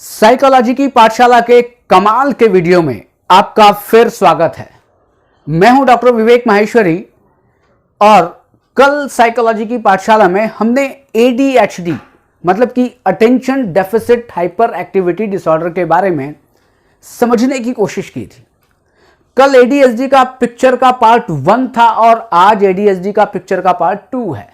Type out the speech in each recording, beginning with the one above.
Psychology की पाठशाला के कमाल के वीडियो में आपका फिर स्वागत है। मैं हूं डॉक्टर विवेक माहेश्वरी और कल साइकोलॉजी की पाठशाला में हमने ADHD मतलब कि attention deficit hyper activity disorder के बारे में समझने की कोशिश की थी। कल ADHD का पिक्चर का पार्ट 1 था और आज ADHD का पिक्चर का पार्ट 2 है।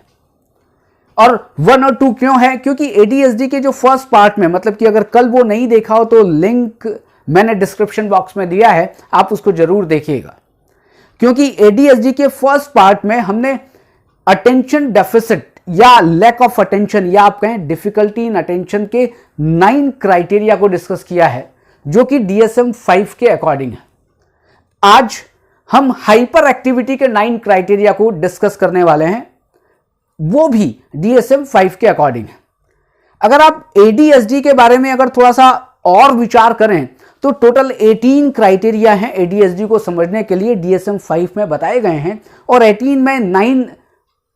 और 1 और 2 क्यों है? क्योंकि ADHD के जो फर्स्ट पार्ट में, मतलब कि अगर कल वो नहीं देखा हो तो लिंक मैंने डिस्क्रिप्शन बॉक्स में दिया है, आप उसको जरूर देखिएगा। क्योंकि ADHD के फर्स्ट पार्ट में हमने अटेंशन डेफिसिट या लैक ऑफ अटेंशन या आप कहें डिफिकल्टी इन अटेंशन के 9 क्राइटेरिया को डिस्कस किया है, जो कि DSM-5 के अकॉर्डिंग है। आज हम हाइपर एक्टिविटी के 9 क्राइटेरिया को डिस्कस करने वाले हैं, वो भी DSM-5 के अकॉर्डिंग है। अगर आप ADHD के बारे में अगर थोड़ा सा और विचार करें तो टोटल 18 क्राइटेरिया हैं ADHD को समझने के लिए, DSM-5 में बताए गए हैं। और 18 में 9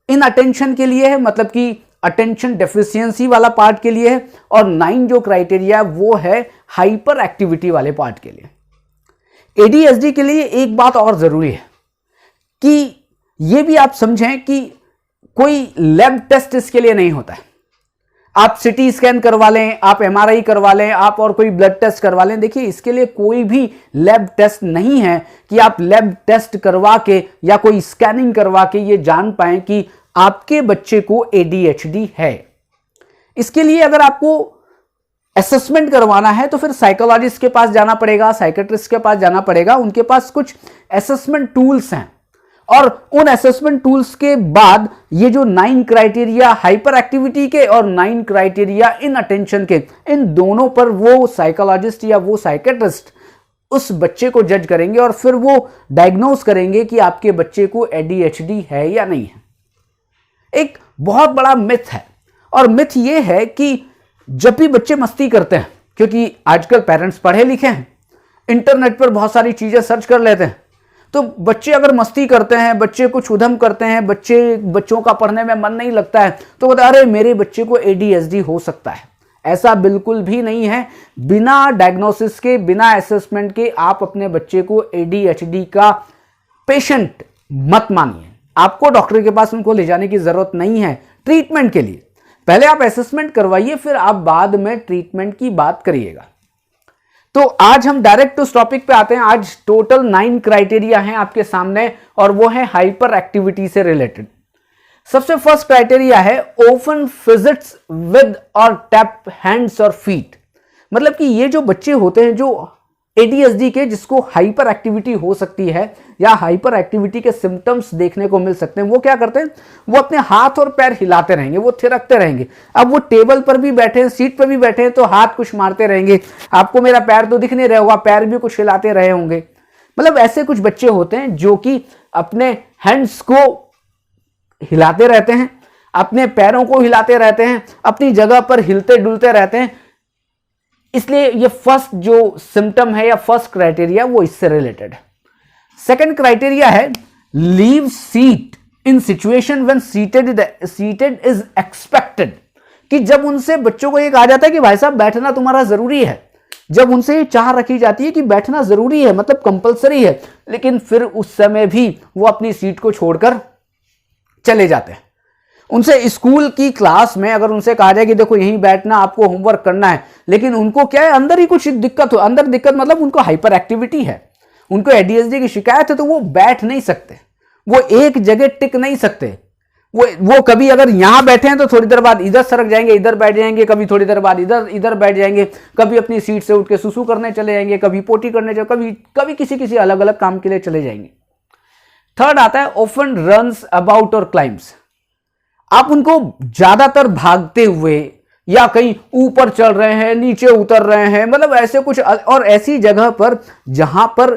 इन अटेंशन के लिए है, मतलब कि अटेंशन डेफिशिएंसी वाला पार्ट के लिए है, और 9 जो क्राइटेरिया वो है हाइपर एक्टिविटी वाले पार्ट के लिए। ADHD के लिए एक बात और जरूरी है कि ये भी आप समझें कि कोई लैब टेस्ट इसके लिए नहीं होता है। आप CT स्कैन करवा लें, आप MRI करवा लें, आप और कोई ब्लड टेस्ट करवा लें, देखिए इसके लिए कोई भी लैब टेस्ट नहीं है कि आप लैब टेस्ट करवा के या कोई स्कैनिंग करवा के ये जान पाएं कि आपके बच्चे को ADHD है। इसके लिए अगर आपको असेसमेंट करवाना है तो फिर साइकोलॉजिस्ट के पास जाना पड़ेगा, साइकेट्रिस्ट के पास जाना पड़ेगा। उनके पास कुछ असेसमेंट टूल्स हैं और उन असेसमेंट टूल्स के बाद ये जो 9 क्राइटेरिया हाइपर एक्टिविटी के और 9 क्राइटेरिया इन अटेंशन के, इन दोनों पर वो साइकोलॉजिस्ट या वो साइकेट्रिस्ट उस बच्चे को जज करेंगे और फिर वो डायग्नोज करेंगे कि आपके बच्चे को ADHD है या नहीं है। एक बहुत बड़ा मिथ है, और मिथ ये है कि जब भी बच्चे मस्ती करते हैं, क्योंकि आजकल पेरेंट्स पढ़े लिखे हैं, इंटरनेट पर बहुत सारी चीजें सर्च कर लेते हैं, तो बच्चे अगर मस्ती करते हैं, बच्चे कुछ उधम करते हैं, बच्चों का पढ़ने में मन नहीं लगता है, तो कहते अरे मेरे बच्चे को ADHD हो सकता है। ऐसा बिल्कुल भी नहीं है। बिना डायग्नोसिस के, बिना असेसमेंट के आप अपने बच्चे को ADHD का पेशेंट मत मानिए। आपको डॉक्टर के पास उनको ले जाने की जरूरत नहीं है ट्रीटमेंट के लिए। पहले आप असेसमेंट करवाइए, फिर आप बाद में ट्रीटमेंट की बात करिएगा। तो आज हम डायरेक्ट उस टॉपिक पे आते हैं। आज टोटल 9 क्राइटेरिया हैं आपके सामने और वो है हाइपर एक्टिविटी से रिलेटेड। सबसे फर्स्ट क्राइटेरिया है ओपन विजिट्स विद और टैप हैंड्स और फीट। मतलब कि ये जो बच्चे होते हैं जो ADHD के, जिसको हाइपर एक्टिविटी हो सकती है या हाइपर एक्टिविटी के सिम्टम्स देखने को मिल सकते हैं, वो क्या करते हैं, वो अपने हाथ और पैर हिलाते रहेंगे, वो थिरकते रहेंगे। अब वो टेबल पर भी बैठे हैं, सीट पर भी बैठे हैं, तो हाथ कुछ मारते रहेंगे। आपको मेरा पैर तो दिख नहीं रहा होगा, पैर भी कुछ हिलाते रहे होंगे। मतलब ऐसे कुछ बच्चे होते हैं जो कि अपने हैंड्स को हिलाते रहते हैं, अपने पैरों को हिलाते रहते हैं, अपनी जगह पर हिलते डुलते रहते हैं। इसलिए ये फर्स्ट जो सिम्टम है या फर्स्ट क्राइटेरिया वो इससे रिलेटेड है। सेकंड क्राइटेरिया है leave seat in situation when seated is expected. कि जब उनसे बच्चों को ये कहा जाता है कि भाई साहब बैठना तुम्हारा जरूरी है, जब उनसे ये चाह रखी जाती है कि बैठना जरूरी है, मतलब कंपलसरी है, लेकिन फिर उस समय भी वो अपनी सीट को छोड़कर चले जाते हैं। उनसे स्कूल की क्लास में अगर उनसे कहा जाए कि देखो यहीं बैठना, आपको होमवर्क करना है, लेकिन उनको क्या है, अंदर ही कुछ दिक्कत हो, अंदर दिक्कत मतलब उनको हाइपर एक्टिविटी है, उनको ADHD की शिकायत है, तो वो बैठ नहीं सकते, वो एक जगह टिक नहीं सकते। वो कभी अगर यहां बैठे हैं तो थोड़ी देर बाद इधर सरक जाएंगे, इधर बैठ जाएंगे, कभी थोड़ी देर बाद इधर बैठ जाएंगे, कभी अपनी सीट से उठ के सुसु करने चले जाएंगे, कभी पोटी करने चले, कभी किसी अलग अलग काम के लिए चले जाएंगे। थर्ड आता है ऑफन रन्स अबाउट और क्लाइम्स। आप उनको ज्यादातर भागते हुए या कहीं ऊपर चल रहे हैं, नीचे उतर रहे हैं, मतलब ऐसे कुछ, और ऐसी जगह पर जहां पर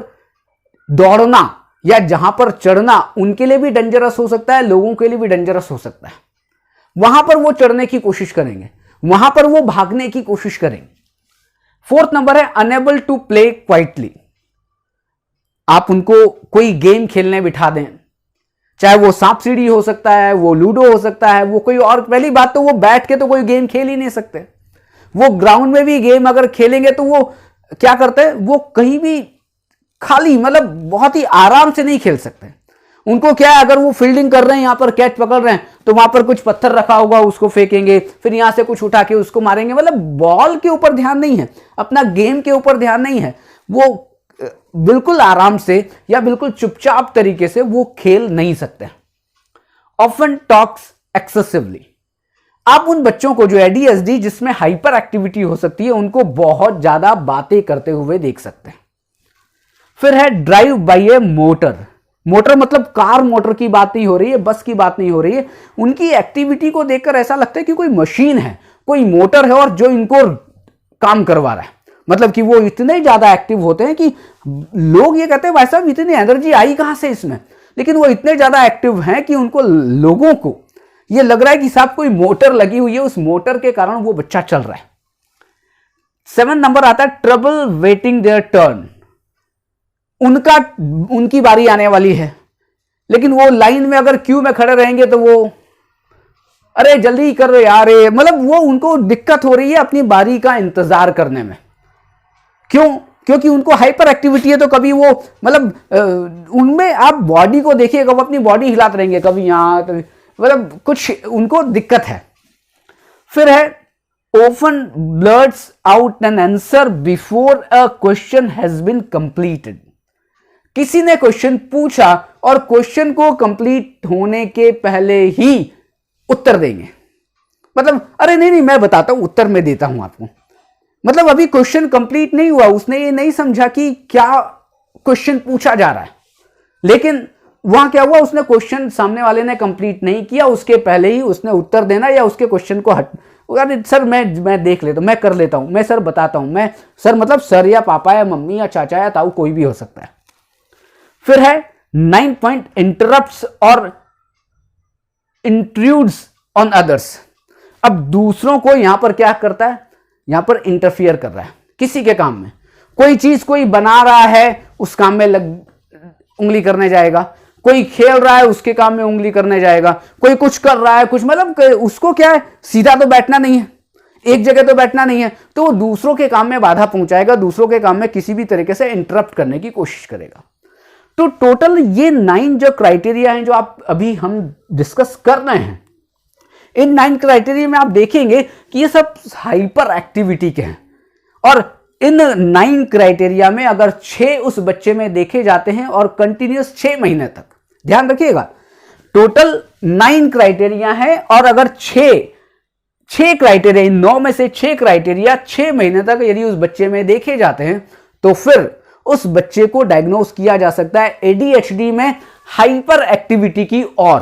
दौड़ना या जहां पर चढ़ना उनके लिए भी डेंजरस हो सकता है, लोगों के लिए भी डेंजरस हो सकता है, वहां पर वो चढ़ने की कोशिश करेंगे, वहां पर वो भागने की कोशिश करेंगे। फोर्थ नंबर है अनेबल टू प्ले क्वाइटली। आप उनको कोई गेम खेलने बिठा दें, चाहे वो सांप सीढ़ी हो सकता है, वो लूडो हो सकता है, वो कोई और, पहली बात तो वो बैठ के तो कोई गेम खेल ही नहीं सकते। वो ग्राउंड में भी गेम अगर खेलेंगे तो वो क्या करते हैं, वो कहीं भी खाली मतलब बहुत ही आराम से नहीं खेल सकते। उनको क्या है, अगर वो फील्डिंग कर रहे हैं, यहां पर कैच पकड़ रहे हैं, तो वहां पर कुछ पत्थर रखा होगा, उसको फेंकेंगे, फिर यहां से कुछ उठा के उसको मारेंगे। मतलब बॉल के ऊपर ध्यान नहीं है, अपना गेम के ऊपर ध्यान नहीं है। वो बिल्कुल आराम से या बिल्कुल चुपचाप तरीके से वो खेल नहीं सकते। Often talks excessively. आप उन बच्चों को जो एडीएचडी जिसमें हाइपर एक्टिविटी हो सकती है, उनको बहुत ज्यादा बातें करते हुए देख सकते हैं। फिर है ड्राइव बाय ए मोटर। मोटर मतलब कार मोटर की बात नहीं हो रही है, बस की बात नहीं हो रही है। उनकी एक्टिविटी को देखकर ऐसा लगता है कि कोई मशीन है, कोई मोटर है और जो इनको काम करवा रहा है। मतलब कि वो इतने ज्यादा एक्टिव होते हैं कि लोग ये कहते हैं भाई साहब इतनी एनर्जी आई कहां से इसमें, लेकिन वो इतने ज्यादा एक्टिव हैं कि उनको लोगों को ये लग रहा है कि साहब कोई मोटर लगी हुई है, उस मोटर के कारण वो बच्चा चल रहा है। 7 नंबर आता है ट्रबल वेटिंग देयर टर्न। उनकी बारी आने वाली है, लेकिन वो लाइन में अगर क्यू में खड़े रहेंगे तो वो अरे जल्दी कर रहे यार, मतलब वो उनको दिक्कत हो रही है अपनी बारी का इंतजार करने में। क्यों? क्योंकि उनको हाइपर एक्टिविटी है। तो कभी वो मतलब उनमें आप बॉडी को देखिएगा, वो अपनी बॉडी हिलाते रहेंगे, कभी यहां कभी, मतलब कुछ उनको दिक्कत है। फिर है often blurts out an answer before a question has been completed। किसी ने क्वेश्चन पूछा और क्वेश्चन को कंप्लीट होने के पहले ही उत्तर देंगे। मतलब अरे नहीं मैं बताता हूं, उत्तर में देता हूं आपको। मतलब अभी क्वेश्चन कंप्लीट नहीं हुआ, उसने ये नहीं समझा कि क्या क्वेश्चन पूछा जा रहा है, लेकिन वहां क्या हुआ, उसने क्वेश्चन सामने वाले ने कंप्लीट नहीं किया, उसके पहले ही उसने उत्तर देना या उसके क्वेश्चन को अरे सर मैं देख लेता हूं, मैं कर लेता हूं, मैं सर बताता हूं, मैं सर मतलब सर या पापा या मम्मी या चाचा या ताऊ कोई भी हो सकता है। फिर है 9 पॉइंट इंटरप्ट्स और इंट्रूड्स ऑन अदर्स। अब दूसरों को यहां पर क्या करता है, यहां पर इंटरफियर कर रहा है किसी के काम में। कोई चीज कोई बना रहा है, उस काम में उंगली करने जाएगा, कोई खेल रहा है उसके काम में उंगली करने जाएगा, कोई कुछ कर रहा है कुछ, मतलब उसको क्या है, सीधा तो बैठना नहीं है, एक जगह तो बैठना नहीं है, तो वो दूसरों के काम में बाधा पहुंचाएगा, दूसरों के काम में किसी भी तरीके से इंटरप्ट करने की कोशिश करेगा। तो टोटल ये 9 जो क्राइटेरिया हैं जो आप अभी हम डिस्कस कर रहे हैं, इन 9 क्राइटेरिया में आप देखेंगे कि ये सब हाइपर एक्टिविटी के हैं। और इन 9 क्राइटेरिया में अगर 6 उस बच्चे में देखे जाते हैं और कंटिन्यूस 6 महीने तक, ध्यान रखिएगा टोटल 9 क्राइटेरिया है, और अगर 6 क्राइटेरिया, 9 में से 6 क्राइटेरिया 6 महीने तक यदि उस बच्चे में देखे जाते हैं, तो फिर उस बच्चे को डायग्नोस किया जा सकता है एडीएचडी में हाइपर एक्टिविटी की ओर।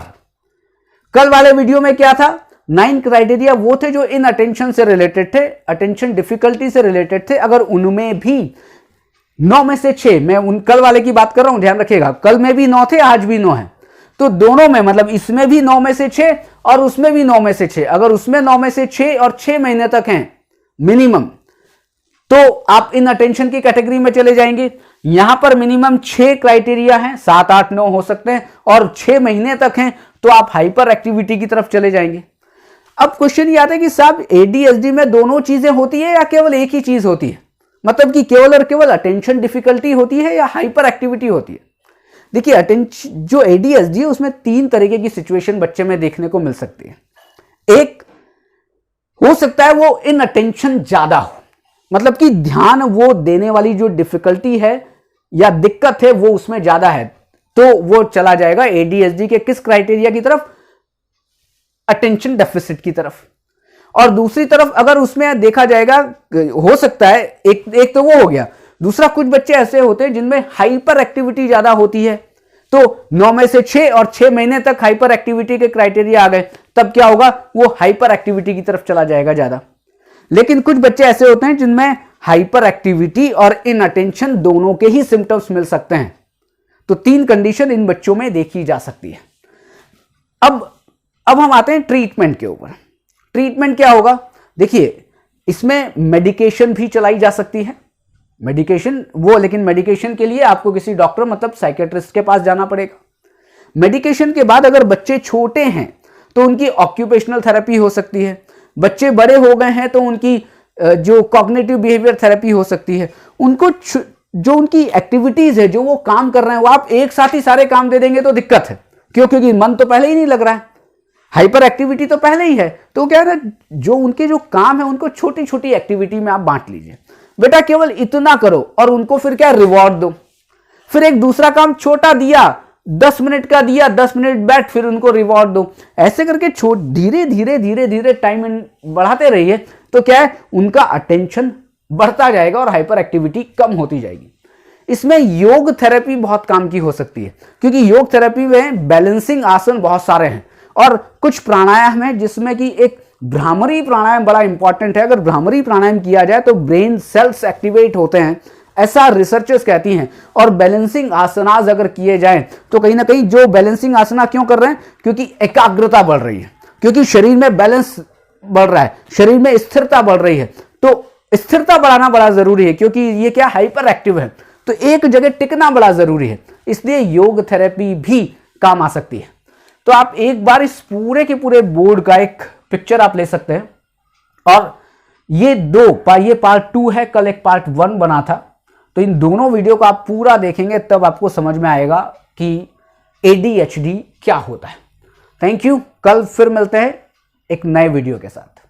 कल वाले वीडियो में क्या था, 9 क्राइटेरिया वो थे जो इन अटेंशन से रिलेटेड थे, अटेंशन डिफिकल्टी से रिलेटेड थे। अगर उनमें भी 9 में से 6, मैं उन कल वाले की बात कर रहा हूं, ध्यान रखिएगा, कल में भी 9 थे, आज भी 9 है, तो दोनों में मतलब इसमें भी 9 में से 6 और उसमें भी 9 में से 6, अगर उसमें 9 में से 6 और 6 महीने तक हैं मिनिमम, तो आप इन अटेंशन की कैटेगरी में चले जाएंगे। यहां पर मिनिमम 6 क्राइटेरिया हैं, 7, 8, 9 हो सकते हैं, और 6 महीने तक हैं, तो आप हाइपर एक्टिविटी की तरफ चले जाएंगे। अब क्वेश्चन ये आता है कि साहब एडीएचडी में दोनों चीजें होती है या केवल एक ही चीज होती है, मतलब कि केवल और केवल अटेंशन डिफिकल्टी होती है या हाइपर एक्टिविटी होती है। देखिए अटेंशन जो एडीएचडी है उसमें 3 तरीके की सिचुएशन बच्चे में देखने को मिल सकती है। एक हो सकता है वो इन अटेंशन ज्यादा हो, मतलब कि ध्यान वो देने वाली जो डिफिकल्टी है या दिक्कत है वो उसमें ज्यादा है, तो वो चला जाएगा एडीएचडी के किस क्राइटेरिया की तरफ, अटेंशन डेफिसिट की तरफ। और दूसरी तरफ अगर उसमें देखा जाएगा, हो सकता है एक तो वो हो गया, दूसरा कुछ बच्चे ऐसे होते हैं जिनमें हाइपर एक्टिविटी ज्यादा होती है, तो 9 में से 6 और 6 महीने तक हाइपर एक्टिविटी के क्राइटेरिया आ गए, तब क्या होगा, वो हाइपर एक्टिविटी की तरफ चला जाएगा ज्यादा। लेकिन कुछ बच्चे ऐसे होते हैं जिनमें हाइपर एक्टिविटी और इन अटेंशन दोनों के ही सिम्टम्स मिल सकते हैं, तो 3 कंडीशन इन बच्चों में देखी जा सकती है। अब हम आते हैं ट्रीटमेंट के ऊपर। ट्रीटमेंट क्या होगा, देखिए इसमें मेडिकेशन भी चलाई जा सकती है, मेडिकेशन वो, लेकिन मेडिकेशन के लिए आपको किसी डॉक्टर मतलब साइकेट्रिस्ट के पास जाना पड़ेगा। मेडिकेशन के बाद अगर बच्चे छोटे हैं तो उनकी ऑक्यूपेशनल थेरेपी हो सकती है, बच्चे बड़े हो गए हैं तो उनकी जो कॉग्निटिव बिहेवियर थेरेपी हो सकती है, उनको जो उनकी एक्टिविटीज है, जो वो काम कर रहे हैं, वो आप एक साथ ही सारे काम दे देंगे तो दिक्कत है। क्यों? क्योंकि मन तो पहले ही नहीं लग रहा है, हाइपर एक्टिविटी तो पहले ही है। तो क्या है ना, जो उनके जो काम है उनको छोटी छोटी एक्टिविटी में आप बांट लीजिए। बेटा केवल इतना करो और उनको फिर क्या रिवॉर्ड दो। फिर एक दूसरा काम छोटा दिया, 10 मिनट का दिया, 10 मिनट बैठ, फिर उनको रिवॉर्ड दो। ऐसे करके धीरे धीरे धीरे धीरे टाइम बढ़ाते रहिए, तो क्या है, उनका अटेंशन बढ़ता जाएगा और हाइपर एक्टिविटी कम होती जाएगी। इसमें योग थेरेपी बहुत काम की हो सकती है, क्योंकि योग थेरेपी में बैलेंसिंग आसन बहुत सारे हैं और कुछ प्राणायाम है, जिसमें कि एक भ्रामरी प्राणायाम बड़ा इंपॉर्टेंट है। अगर भ्रामरी प्राणायाम किया जाए तो ब्रेन सेल्स एक्टिवेट होते हैं, ऐसा रिसर्चर्स कहती हैं। और बैलेंसिंग आसनास अगर किए जाएं तो कहीं ना कहीं जो बैलेंसिंग आसना क्यों कर रहे हैं, क्योंकि एकाग्रता बढ़ रही है, क्योंकि शरीर में बैलेंस बढ़ रहा है, शरीर में स्थिरता बढ़ रही है। तो स्थिरता बढ़ाना बड़ा जरूरी है, क्योंकि ये क्या हाइपर एक्टिव है, तो एक जगह टिकना बड़ा जरूरी है। इसलिए योग थेरेपी भी काम आ सकती है। तो आप एक बार इस पूरे के पूरे बोर्ड का एक पिक्चर आप ले सकते हैं। और ये ये पार्ट 2 है, कल एक पार्ट 1 बना था। तो इन दोनों वीडियो को आप पूरा देखेंगे, तब आपको समझ में आएगा कि ADHD क्या होता है। थैंक यू, कल फिर मिलते हैं एक नए वीडियो के साथ।